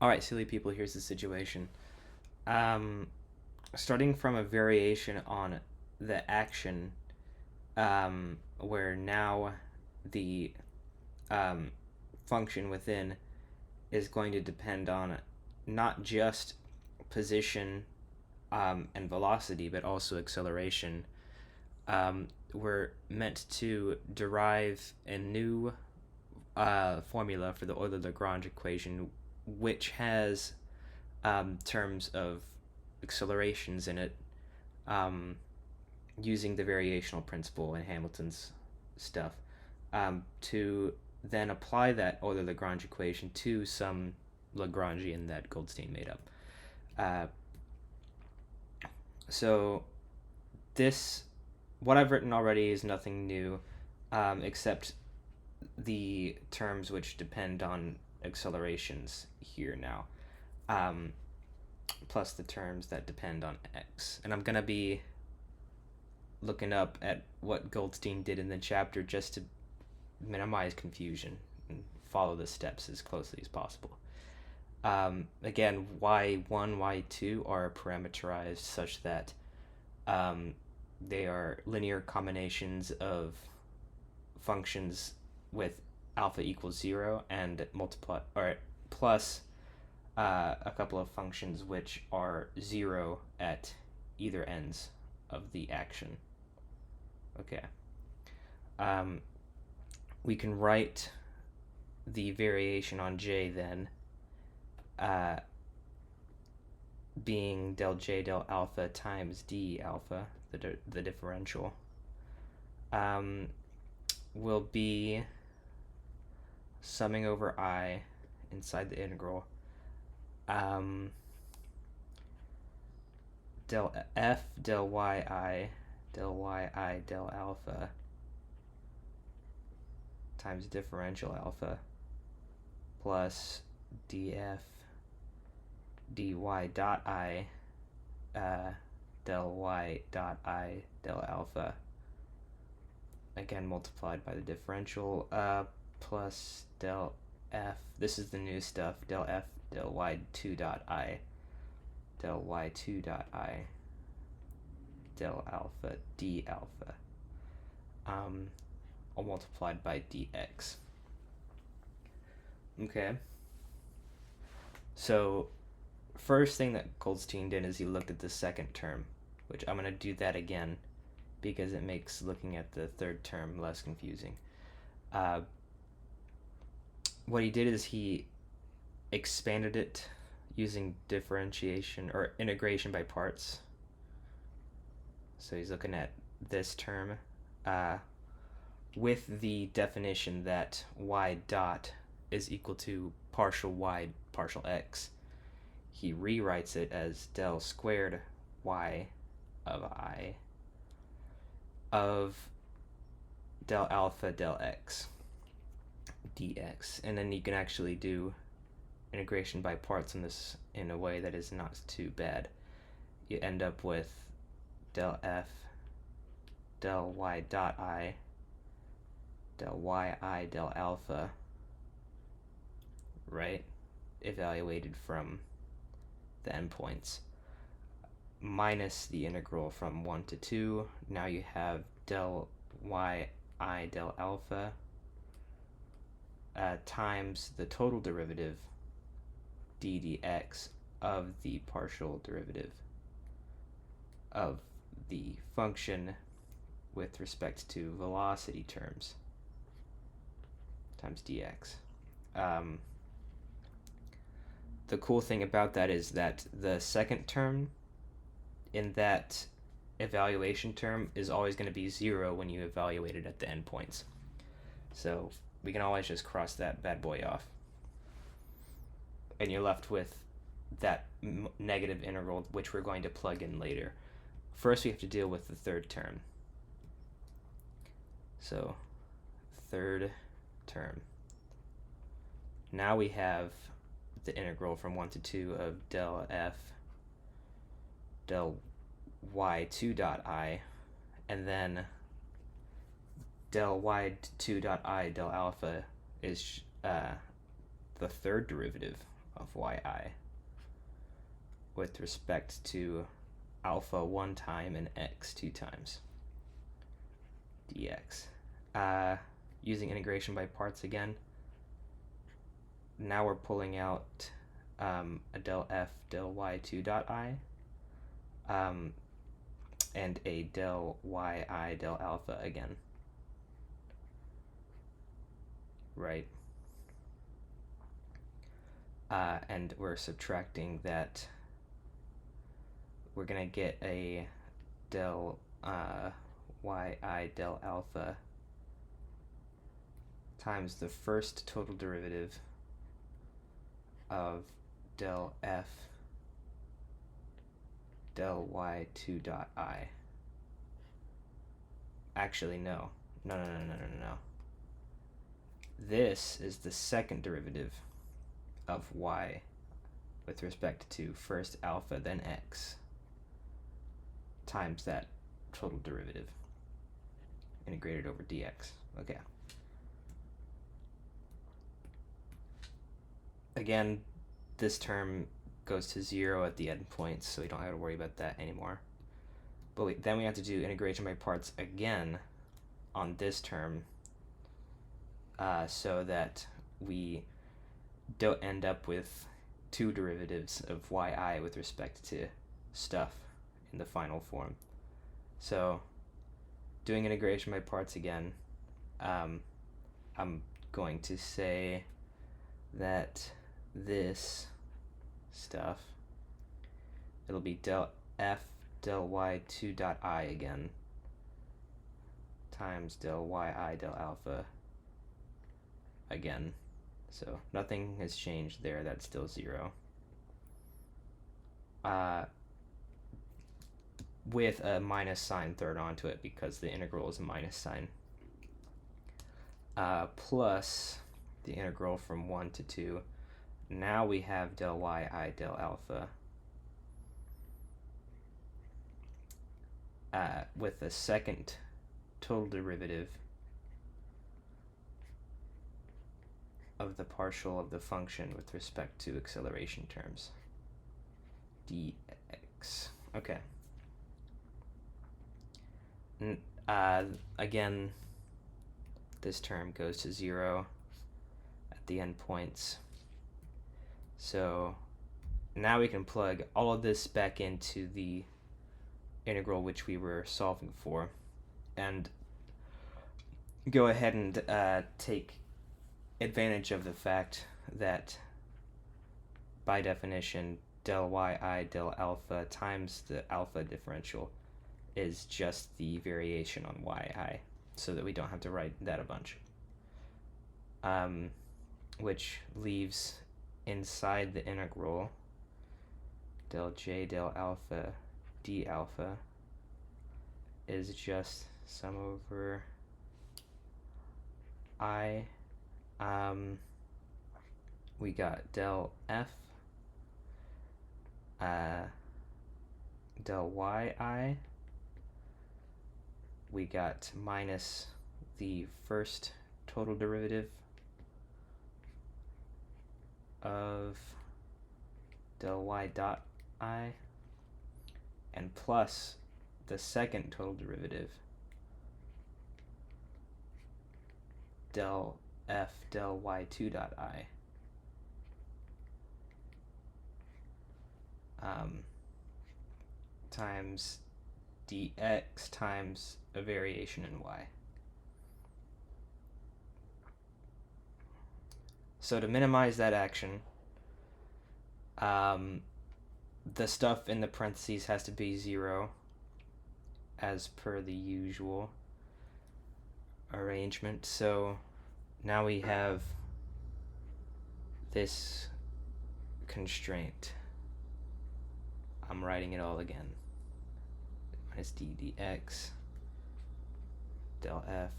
All right, silly people, here's the situation. Um, Starting from a variation on the action, where now the um, function within is going to depend on not just position and velocity, but also acceleration. We're meant to derive a new formula for the Euler-Lagrange equation, which has terms of accelerations in it, um, using the variational principle in Hamilton's stuff, to then apply that Euler-Lagrange equation to some Lagrangian that Goldstein made up. Uh, so this, what I've written already is nothing new, except the terms which depend on accelerations here now. Plus the terms that depend on x. And I'm going to be looking up at what Goldstein did in the chapter just to minimize confusion and follow the steps as closely as possible. Again, y1, y2 are parameterized such that they are linear combinations of functions with alpha equals 0 and multiply or plus a couple of functions which are 0 at either ends of the action. Okay. We can write the variation on J then being del J del alpha times d alpha, the differential, will be summing over I inside the integral. Del f del yi del alpha times differential alpha plus df dy dot I del y dot I del alpha, again multiplied by the differential, plus del f, this is the new stuff, del f del y2 dot I del y2 dot I del alpha d alpha, all multiplied by dx. Okay. So first thing that Goldstein did is he looked at the second term, which I'm going to do that again because it makes looking at the third term less confusing. What he did is he expanded it using differentiation or integration by parts. So he's looking at this term with the definition that y dot is equal to partial y partial x. He rewrites it as del squared y of I of del alpha del x dx. And then you can actually do integration by parts on this in a way that is not too bad. You end up with del f del y dot I del yi del alpha, right, evaluated from the endpoints, minus the integral from 1 to 2. Now you have del yi del alpha times the total derivative d dx of the partial derivative of the function with respect to velocity terms times dx. The cool thing about that is that the second term in that evaluation term is always going to be 0 when you evaluate it at the endpoints. So we can always just cross that bad boy off. And you're left with that negative integral, which we're going to plug in later. First, we have to deal with the third term. So, third term. Now we have the integral from 1 to 2 of del f del y2 dot I, and then del y2 dot I del alpha is the third derivative of yi with respect to alpha 1 time and x 2 times dx. Using integration by parts again, now we're pulling out a del f del y2 dot I and a del yi del alpha again, right? And we're subtracting that. We're gonna get a del yi del alpha times the first total derivative of del f del y2 dot I. Actually, no. No. This is the second derivative of y with respect to first alpha then x times that total derivative integrated over dx. Okay. Again, this term goes to 0 at the endpoints, so we don't have to worry about that anymore. But then we have to do integration by parts again on this term, so that we don't end up with two derivatives of yi with respect to stuff in the final form. So doing integration by parts again, I'm going to say that this stuff, it'll be del f del y2 dot I again times del yi del alpha again. So nothing has changed there, that's still 0. With a minus sign thrown onto it because the integral is a minus sign. Plus the integral from 1 to 2. Now we have del yi del alpha with a second total derivative of the partial of the function with respect to acceleration terms dx. Okay. Again, this term goes to 0 at the endpoints. So now we can plug all of this back into the integral which we were solving for and go ahead and take advantage of the fact that by definition del yi del alpha times the alpha differential is just the variation on yi, so that we don't have to write that a bunch, which leaves inside the integral del j del alpha d alpha is just sum over I. We got del f del yi. We got minus the first total derivative of del y dot I and plus the second total derivative del f del y2 dot I times dx times a variation in y. So to minimize that action, the stuff in the parentheses has to be 0 as per the usual arrangement. So now we have this constraint. I'm writing it all again. Minus d dx del f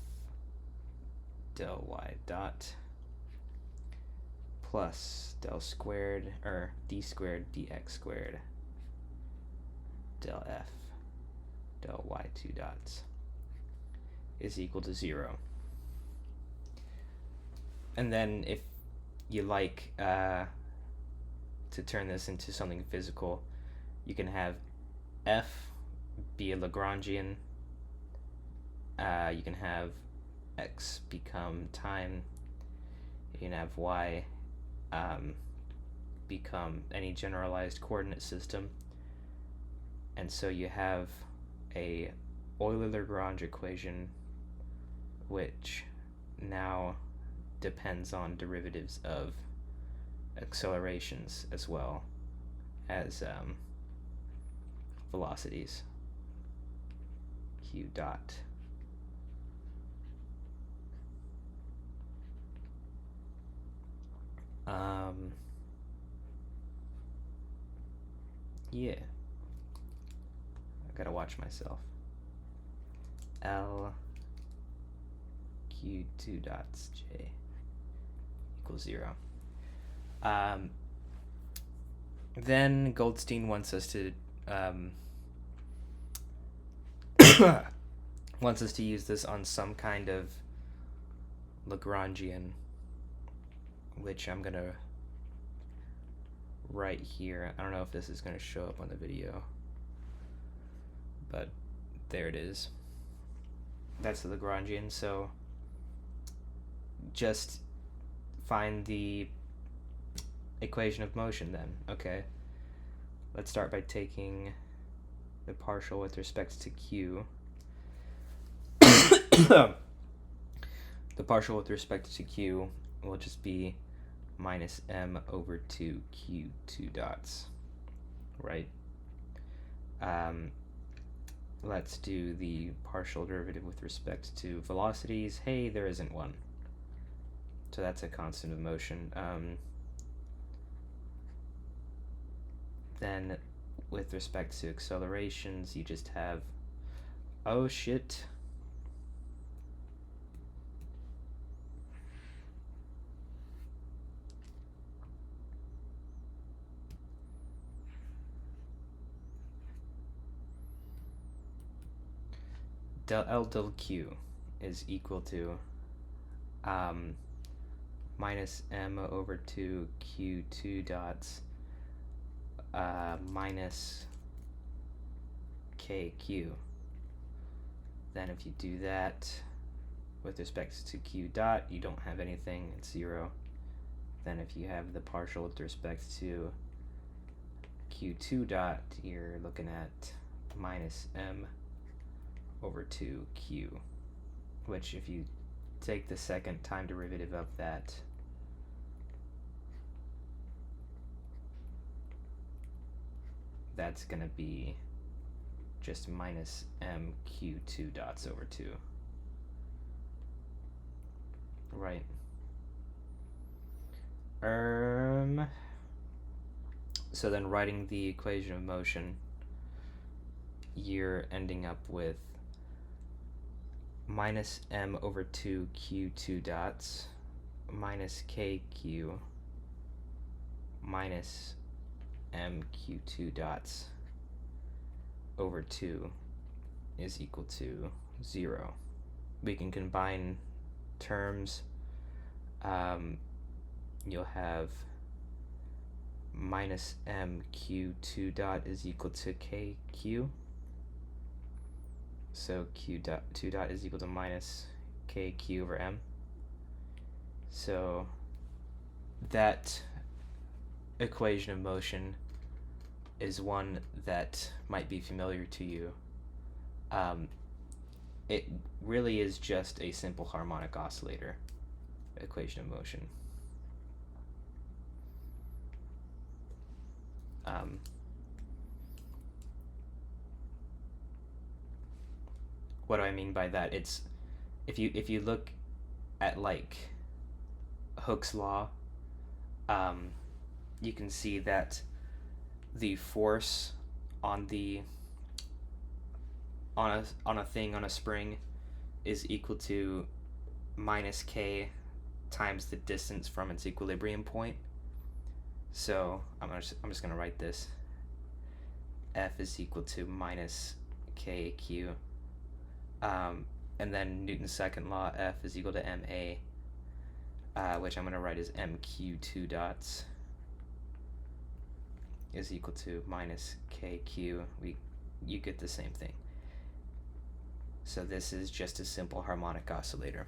del y dot plus del squared, or d squared dx squared del f del y2 dots is equal to 0. And then if you like, to turn this into something physical, you can have F be a Lagrangian. You can have X become time. You can have Y become any generalized coordinate system. And so you have a Euler-Lagrange equation which now depends on derivatives of accelerations as well as velocities. Q dot. Yeah. I gotta watch myself. L Q2 dots J equals 0. Then Goldstein wants us to wants us to use this on some kind of Lagrangian, which I'm gonna write here. I don't know if this is gonna show up on the video, but there it is. That's the Lagrangian. So just find the equation of motion then. Okay, let's start by taking the partial with respect to Q. The partial with respect to Q will just be minus m over 2 Q2 dots, right? Let's do the partial derivative with respect to velocities. Hey, there isn't one. So that's a constant of motion. Then with respect to accelerations, you just have, oh shit. Del L del Q is equal to minus m over 2 Q2 dots minus KQ. Then if you do that with respect to Q dot, you don't have anything, it's 0. Then if you have the partial with respect to Q2 dot, you're looking at minus m over 2q, which if you take the second time derivative of that, that's going to be just minus mq2 dots over 2, right? So then writing the equation of motion, you're ending up with minus m over 2 q2 dots minus kq minus mq2 dots over 2 is equal to 0. We can combine terms. You'll have minus mq2 dot is equal to kq. So q dot 2 dot is equal to minus kq over m. So that equation of motion is one that might be familiar to you. It really is just a simple harmonic oscillator equation of motion. What do I mean by that? It's if you look at like Hooke's law, you can see that the force on a spring is equal to minus k times the distance from its equilibrium point. So I'm just gonna write this. F is equal to minus kq. And then Newton's second law, F is equal to ma, which I'm going to write as mq2 dots is equal to minus kq, you get the same thing. So this is just a simple harmonic oscillator.